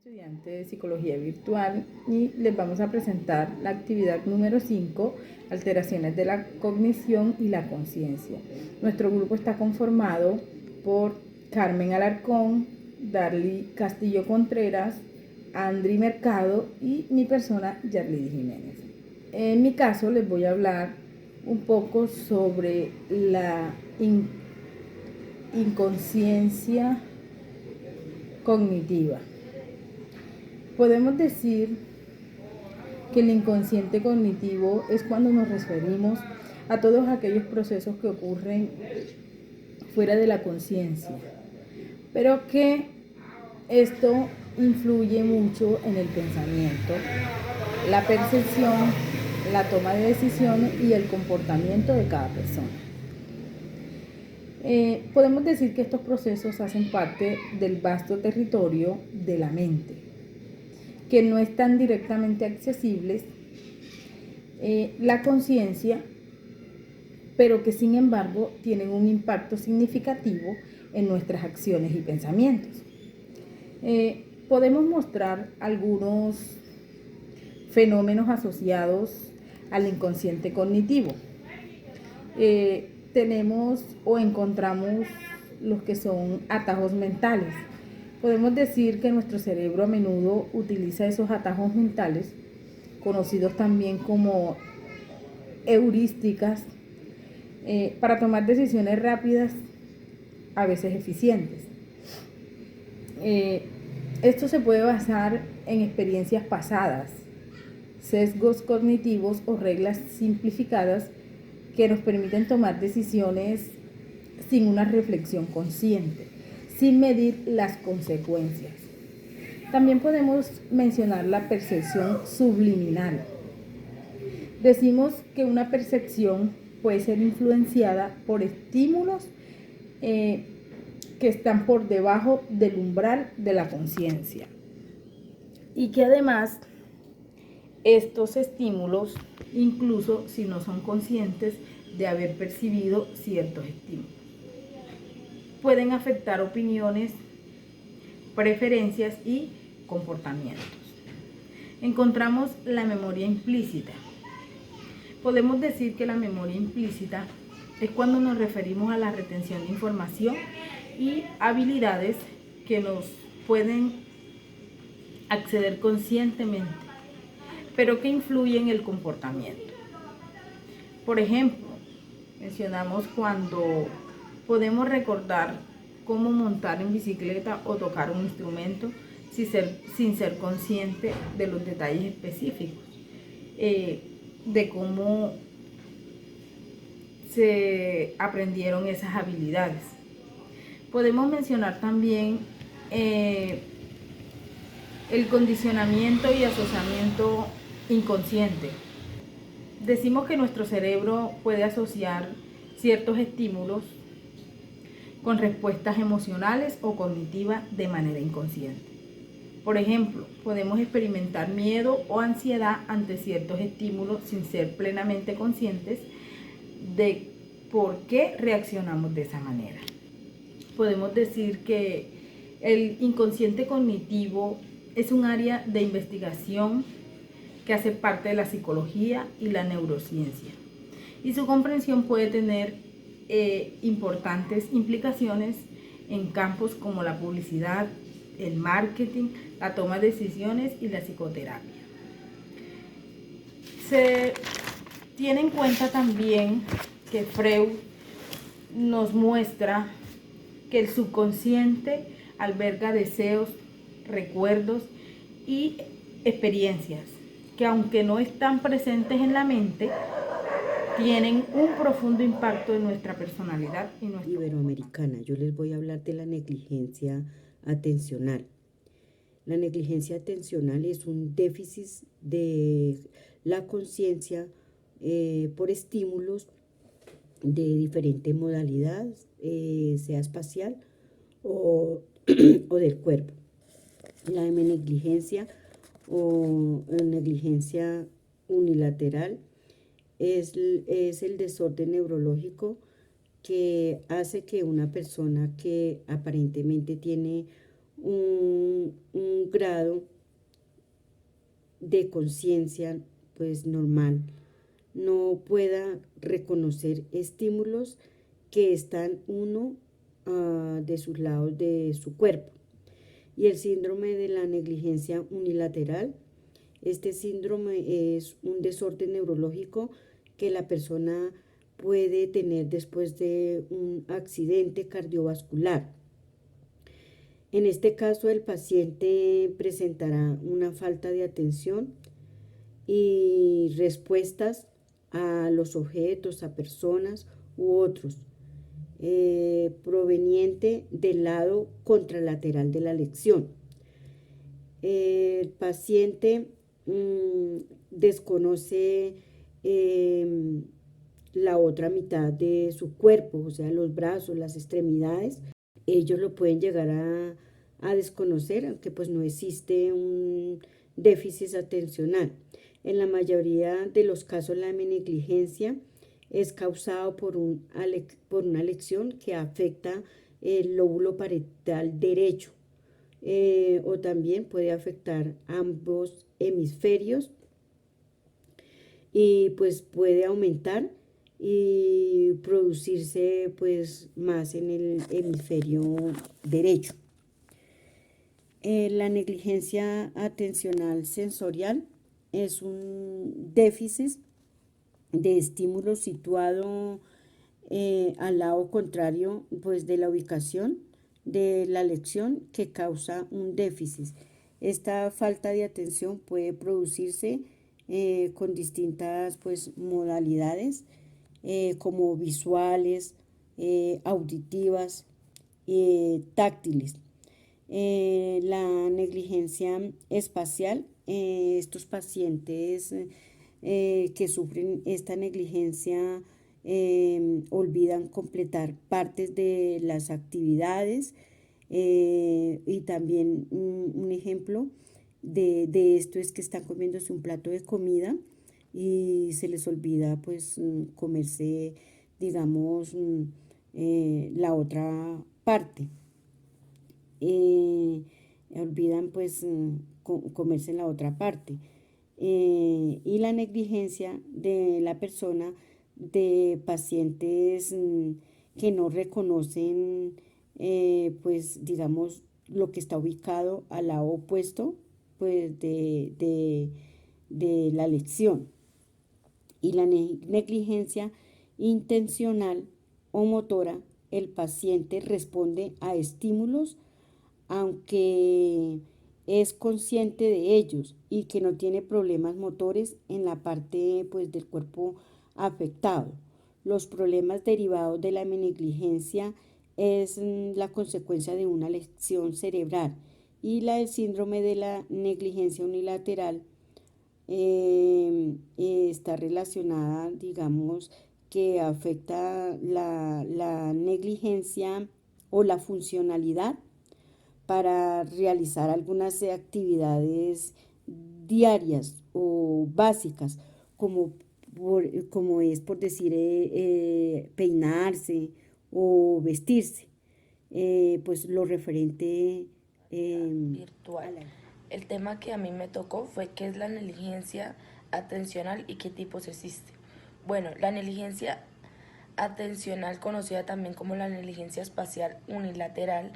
Estudiante de Psicología Virtual y les vamos a presentar la actividad número 5, alteraciones de la cognición y la conciencia. Nuestro grupo está conformado por Carmen Alarcón, Darly Castillo Contreras, Andri Mercado y mi persona, Yarlidy Jiménez. En mi caso les voy a hablar un poco sobre la inconsciencia cognitiva. Podemos decir que el inconsciente cognitivo es cuando nos referimos a todos aquellos procesos que ocurren fuera de la conciencia, pero que esto influye mucho en el pensamiento, la percepción, la toma de decisiones y el comportamiento de cada persona. Podemos decir que estos procesos hacen parte del vasto territorio de la mente, que no están directamente accesibles, la conciencia, pero que sin embargo tienen un impacto significativo en nuestras acciones y pensamientos. Podemos mostrar algunos fenómenos asociados al inconsciente cognitivo. Tenemos o encontramos los que son atajos mentales. Podemos decir que nuestro cerebro a menudo utiliza esos atajos mentales, conocidos también como heurísticas, para tomar decisiones rápidas, a veces eficientes. Esto se puede basar en experiencias pasadas, sesgos cognitivos o reglas simplificadas que nos permiten tomar decisiones sin una reflexión consciente, sin medir las consecuencias. También podemos mencionar la percepción subliminal. Decimos que una percepción puede ser influenciada por estímulos que están por debajo del umbral de la conciencia y que además estos estímulos, incluso si no son conscientes de haber percibido ciertos estímulos, pueden afectar opiniones, preferencias y comportamientos. Encontramos la memoria implícita. Podemos decir que la memoria implícita es cuando nos referimos a la retención de información y habilidades que nos pueden acceder conscientemente, pero que influyen en el comportamiento. Por ejemplo, mencionamos cuando podemos recordar cómo montar en bicicleta o tocar un instrumento sin ser consciente de los detalles específicos, de cómo se aprendieron esas habilidades. Podemos mencionar también el condicionamiento y asociamiento inconsciente. Decimos que nuestro cerebro puede asociar ciertos estímulos con respuestas emocionales o cognitivas de manera inconsciente. Por ejemplo, podemos experimentar miedo o ansiedad ante ciertos estímulos sin ser plenamente conscientes de por qué reaccionamos de esa manera. Podemos decir que el inconsciente cognitivo es un área de investigación que hace parte de la psicología y la neurociencia, y su comprensión puede tener importantes implicaciones en campos como la publicidad, el marketing, la toma de decisiones y la psicoterapia. Se tiene en cuenta también que Freud nos muestra que el subconsciente alberga deseos, recuerdos y experiencias que, aunque no están presentes en la mente, tienen un profundo impacto en nuestra personalidad y nuestro iberoamericana. Yo les voy a hablar de la negligencia atencional. La negligencia atencional es un déficit de la conciencia por estímulos de diferente modalidad, sea espacial o, o del cuerpo. La negligencia o negligencia unilateral es el desorden neurológico que hace que una persona que aparentemente tiene un grado de conciencia pues normal, no pueda reconocer estímulos que están uno de sus lados de su cuerpo. Y el síndrome de la negligencia unilateral, este síndrome es un desorden neurológico que la persona puede tener después de un accidente cardiovascular. En este caso, el paciente presentará una falta de atención y respuestas a los objetos, a personas u otros, proveniente del lado contralateral de la lección. El paciente desconoce la otra mitad de su cuerpo, o sea, los brazos, las extremidades. Ellos lo pueden llegar a desconocer, aunque pues no existe un déficit atencional. En la mayoría de los casos, la negligencia es causado por una lección que afecta el lóbulo parietal derecho, o también puede afectar ambos hemisferios y pues puede aumentar y producirse pues más en el hemisferio derecho. La negligencia atencional sensorial es un déficit de estímulo situado al lado contrario pues de la ubicación de la lección que causa un déficit. Esta falta de atención puede producirse con distintas pues modalidades como visuales, auditivas, táctiles. La negligencia espacial, estos pacientes que sufren esta negligencia olvidan completar partes de las actividades, y también un ejemplo de esto es que están comiéndose un plato de comida y se les olvida pues comerse, digamos, la otra parte. Olvidan pues comerse la otra parte. Y la negligencia de la persona, de pacientes que no reconocen pues digamos lo que está ubicado al lado opuesto pues de la lección. Y la negligencia intencional o motora, el paciente responde a estímulos aunque es consciente de ellos y que no tiene problemas motores en la parte pues, del cuerpo afectado. Los problemas derivados de la negligencia es la consecuencia de una lesión cerebral, y el síndrome de la negligencia unilateral está relacionada, digamos, que afecta la negligencia o la funcionalidad para realizar algunas actividades diarias o básicas, como es por decir peinarse o vestirse, pues lo referente virtual. El tema que a mí me tocó fue qué es la negligencia atencional y qué tipos existe. Bueno, la negligencia atencional, conocida también como la negligencia espacial unilateral,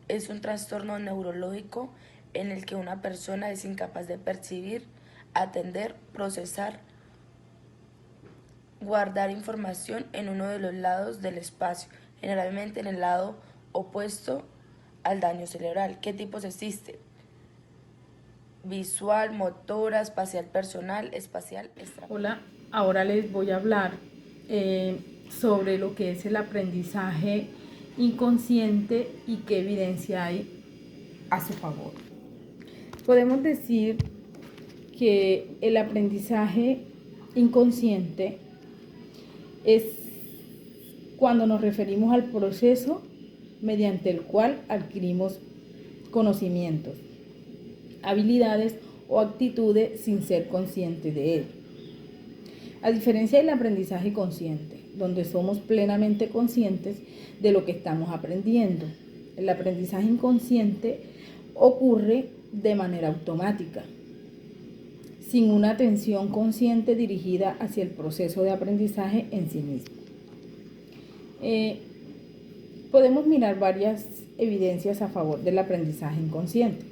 es un trastorno neurológico en el que una persona es incapaz de percibir, atender, procesar, guardar información en uno de los lados del espacio, generalmente en el lado opuesto al daño cerebral. ¿Qué tipos existen? Visual, motora, espacial personal, espacial extra. Hola, ahora les voy a hablar sobre lo que es el aprendizaje inconsciente y qué evidencia hay a su favor. Podemos decir que el aprendizaje inconsciente es cuando nos referimos al proceso mediante el cual adquirimos conocimientos, habilidades o actitudes sin ser conscientes de ello. A diferencia del aprendizaje consciente, donde somos plenamente conscientes de lo que estamos aprendiendo. El aprendizaje inconsciente ocurre de manera automática, sin una atención consciente dirigida hacia el proceso de aprendizaje en sí mismo. Podemos mirar varias evidencias a favor del aprendizaje inconsciente.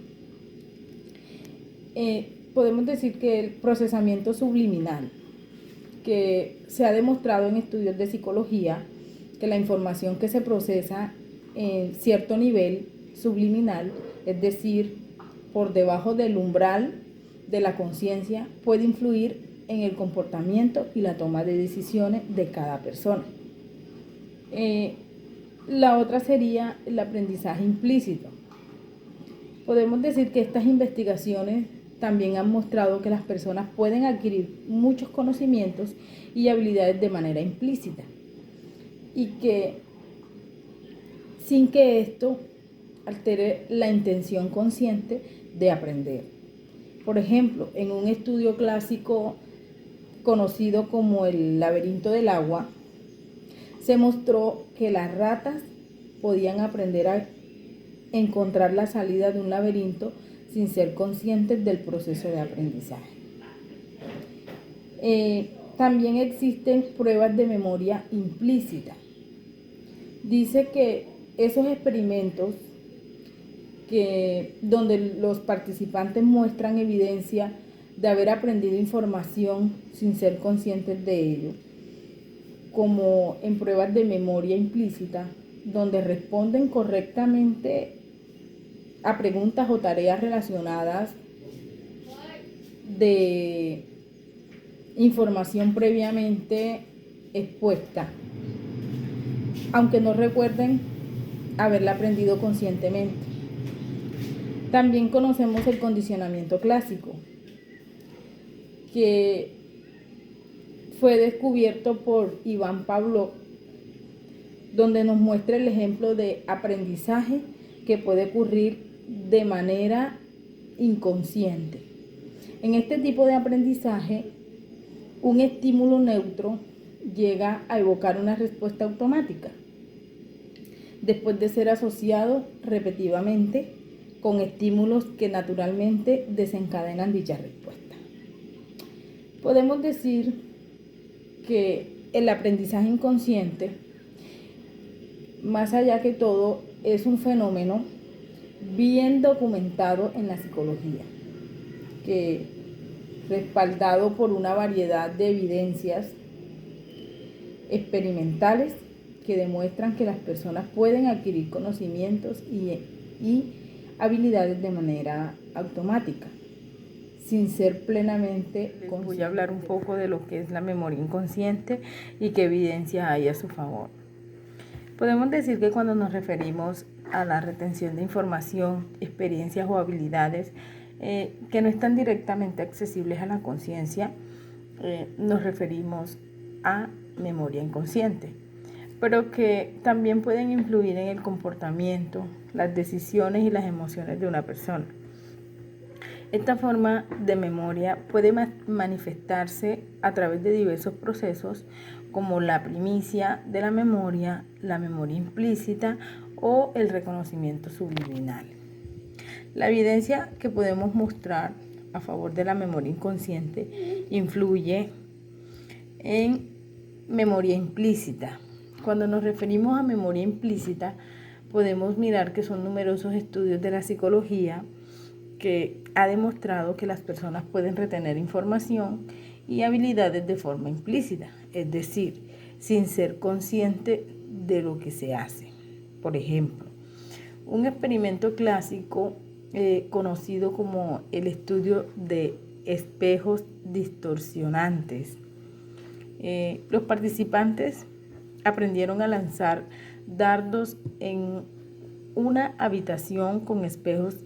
Podemos decir que el procesamiento subliminal, que se ha demostrado en estudios de psicología que la información que se procesa en cierto nivel subliminal, es decir, por debajo del umbral de la conciencia, puede influir en el comportamiento y la toma de decisiones de cada persona. La otra sería el aprendizaje implícito. Podemos decir que estas investigaciones también han mostrado que las personas pueden adquirir muchos conocimientos y habilidades de manera implícita y que sin que esto altere la intención consciente de aprender. Por ejemplo, en un estudio clásico conocido como el laberinto del agua, se mostró que las ratas podían aprender a encontrar la salida de un laberinto sin ser conscientes del proceso de aprendizaje. También existen pruebas de memoria implícita. Dice que esos experimentos donde los participantes muestran evidencia de haber aprendido información sin ser conscientes de ello, como en pruebas de memoria implícita, donde responden correctamente a preguntas o tareas relacionadas de información previamente expuesta, aunque no recuerden haberla aprendido conscientemente. También conocemos el condicionamiento clásico, que fue descubierto por Iván Pavlov, donde nos muestra el ejemplo de aprendizaje que puede ocurrir de manera inconsciente. En este tipo de aprendizaje, un estímulo neutro llega a evocar una respuesta automática, después de ser asociado repetitivamente con estímulos que naturalmente desencadenan dicha respuesta. Podemos decir que el aprendizaje inconsciente, más allá que todo, es un fenómeno bien documentado en la psicología, que respaldado por una variedad de evidencias experimentales que demuestran que las personas pueden adquirir conocimientos y habilidades de manera automática, sin ser plenamente conscientes. Voy a hablar un poco de lo que es la memoria inconsciente y qué evidencia hay a su favor. Podemos decir que cuando nos referimos a la retención de información, experiencias o habilidades que no están directamente accesibles a la conciencia, nos referimos a memoria inconsciente, pero que también pueden influir en el comportamiento, las decisiones y las emociones de una persona. Esta forma de memoria puede manifestarse a través de diversos procesos como la primicia de la memoria implícita o el reconocimiento subliminal. La evidencia que podemos mostrar a favor de la memoria inconsciente influye en memoria implícita. Cuando nos referimos a memoria implícita, podemos mirar que son numerosos estudios de la psicología que ha demostrado que las personas pueden retener información y habilidades de forma implícita, es decir, sin ser consciente de lo que se hace. Por ejemplo, un experimento clásico conocido como el estudio de espejos distorsionantes. Los participantes aprendieron a lanzar dardos en una habitación con espejos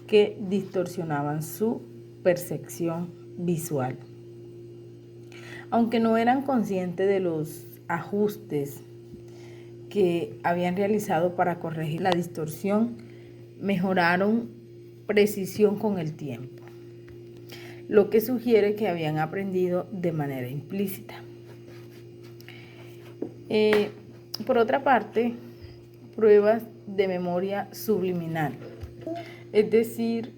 que distorsionaban su percepción visual. Aunque no eran conscientes de los ajustes que habían realizado para corregir la distorsión, mejoraron precisión con el tiempo, lo que sugiere que habían aprendido de manera implícita. Por otra parte, pruebas de memoria subliminal. es decir,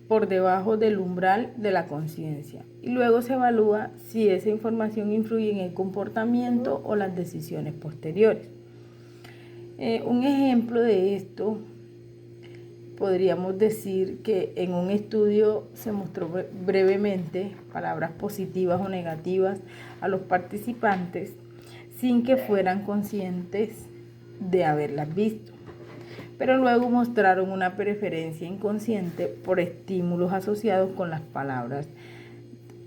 por debajo del umbral de la conciencia. Y luego se evalúa si esa información influye en el comportamiento o las decisiones posteriores. Un ejemplo de esto, podríamos decir que en un estudio se mostró brevemente palabras positivas o negativas a los participantes sin que fueran conscientes de haberlas visto, pero luego mostraron una preferencia inconsciente por estímulos asociados con las palabras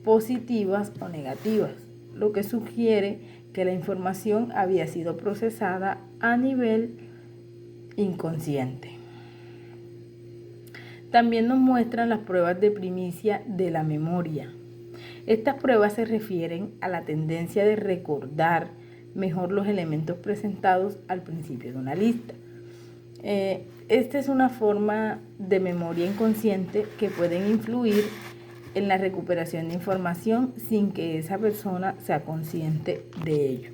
positivas o negativas, lo que sugiere que la información había sido procesada a nivel inconsciente. También nos muestran las pruebas de primicia de la memoria. Estas pruebas se refieren a la tendencia de recordar mejor los elementos presentados al principio de una lista. Esta es una forma de memoria inconsciente que pueden influir en la recuperación de información sin que esa persona sea consciente de ello.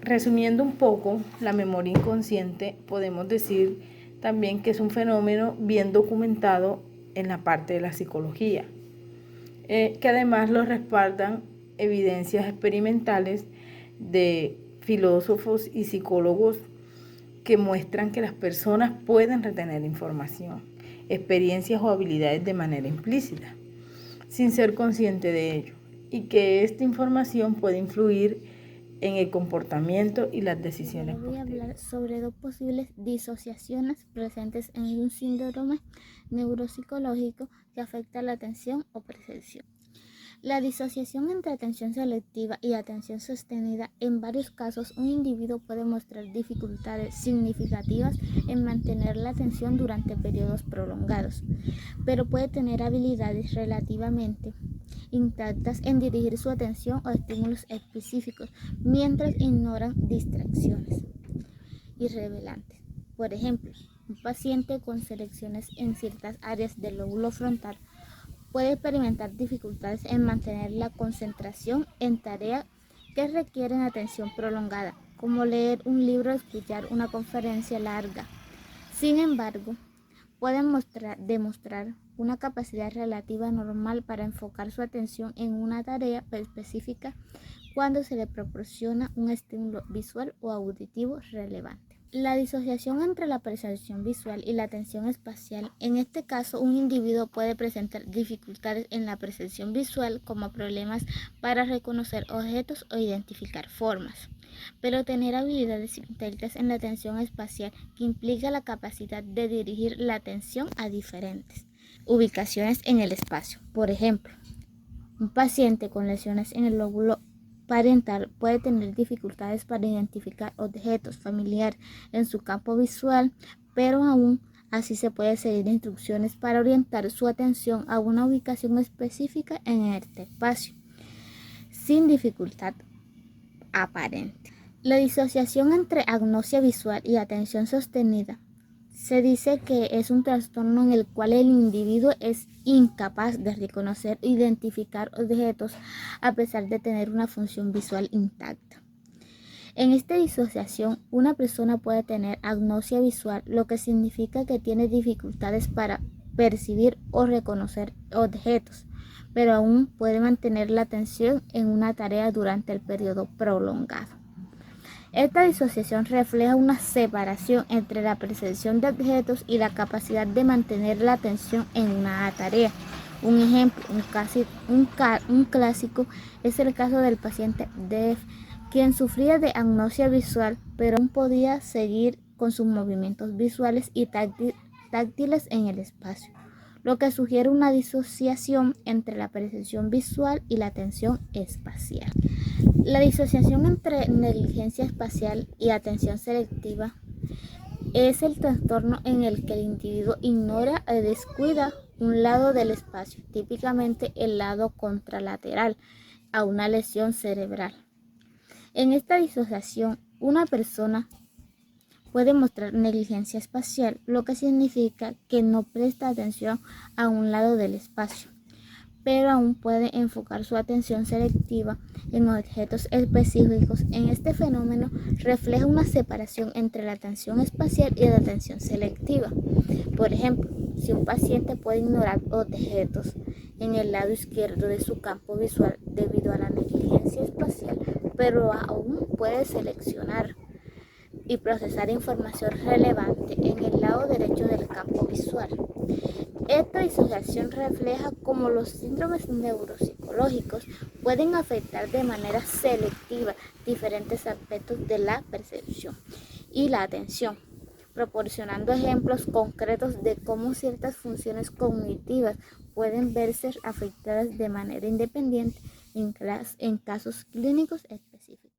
Resumiendo un poco, la memoria inconsciente podemos decir también que es un fenómeno bien documentado en la parte de la psicología, que además lo respaldan evidencias experimentales de filósofos y psicólogos que muestran que las personas pueden retener información, experiencias o habilidades de manera implícita, sin ser consciente de ello, y que esta información puede influir en el comportamiento y las decisiones posteriores. Voy a hablar sobre dos posibles disociaciones presentes en un síndrome neuropsicológico que afecta la atención o percepción. La disociación entre atención selectiva y atención sostenida. En varios casos, un individuo puede mostrar dificultades significativas en mantener la atención durante periodos prolongados, pero puede tener habilidades relativamente intactas en dirigir su atención a estímulos específicos mientras ignoran distracciones irrelevantes. Por ejemplo, un paciente con selecciones en ciertas áreas del lóbulo frontal puede experimentar dificultades en mantener la concentración en tareas que requieren atención prolongada, como leer un libro o escuchar una conferencia larga. Sin embargo, pueden demostrar una capacidad relativa normal para enfocar su atención en una tarea específica cuando se le proporciona un estímulo visual o auditivo relevante. La disociación entre la percepción visual y la atención espacial. En este caso, un individuo puede presentar dificultades en la percepción visual, como problemas para reconocer objetos o identificar formas, pero tener habilidades intactas en la atención espacial, que implica la capacidad de dirigir la atención a diferentes ubicaciones en el espacio. Por ejemplo, un paciente con lesiones en el lóbulo parental puede tener dificultades para identificar objetos familiares en su campo visual, pero aún así se puede seguir instrucciones para orientar su atención a una ubicación específica en este espacio, sin dificultad aparente. La disociación entre agnosia visual y atención sostenida. Se dice que es un trastorno en el cual el individuo es incapaz de reconocer e identificar objetos a pesar de tener una función visual intacta. En esta disociación, una persona puede tener agnosia visual, lo que significa que tiene dificultades para percibir o reconocer objetos, pero aún puede mantener la atención en una tarea durante el periodo prolongado. Esta disociación refleja una separación entre la percepción de objetos y la capacidad de mantener la atención en una tarea. Un ejemplo, un clásico es el caso del paciente Dave, quien sufría de agnosia visual, pero aún podía seguir con sus movimientos visuales y táctiles en el espacio, lo que sugiere una disociación entre la percepción visual y la atención espacial. La disociación entre negligencia espacial y atención selectiva es el trastorno en el que el individuo ignora o descuida un lado del espacio, típicamente el lado contralateral a una lesión cerebral. En esta disociación, una persona puede mostrar negligencia espacial, lo que significa que no presta atención a un lado del espacio, pero aún puede enfocar su atención selectiva en objetos específicos. En este fenómeno refleja una separación entre la atención espacial y la atención selectiva. Por ejemplo, si un paciente puede ignorar objetos en el lado izquierdo de su campo visual debido a la negligencia espacial, pero aún puede seleccionar y procesar información relevante en el lado derecho del campo visual. Esta disociación refleja cómo los síndromes neuropsicológicos pueden afectar de manera selectiva diferentes aspectos de la percepción y la atención, proporcionando ejemplos concretos de cómo ciertas funciones cognitivas pueden verse afectadas de manera independiente en casos clínicos específicos.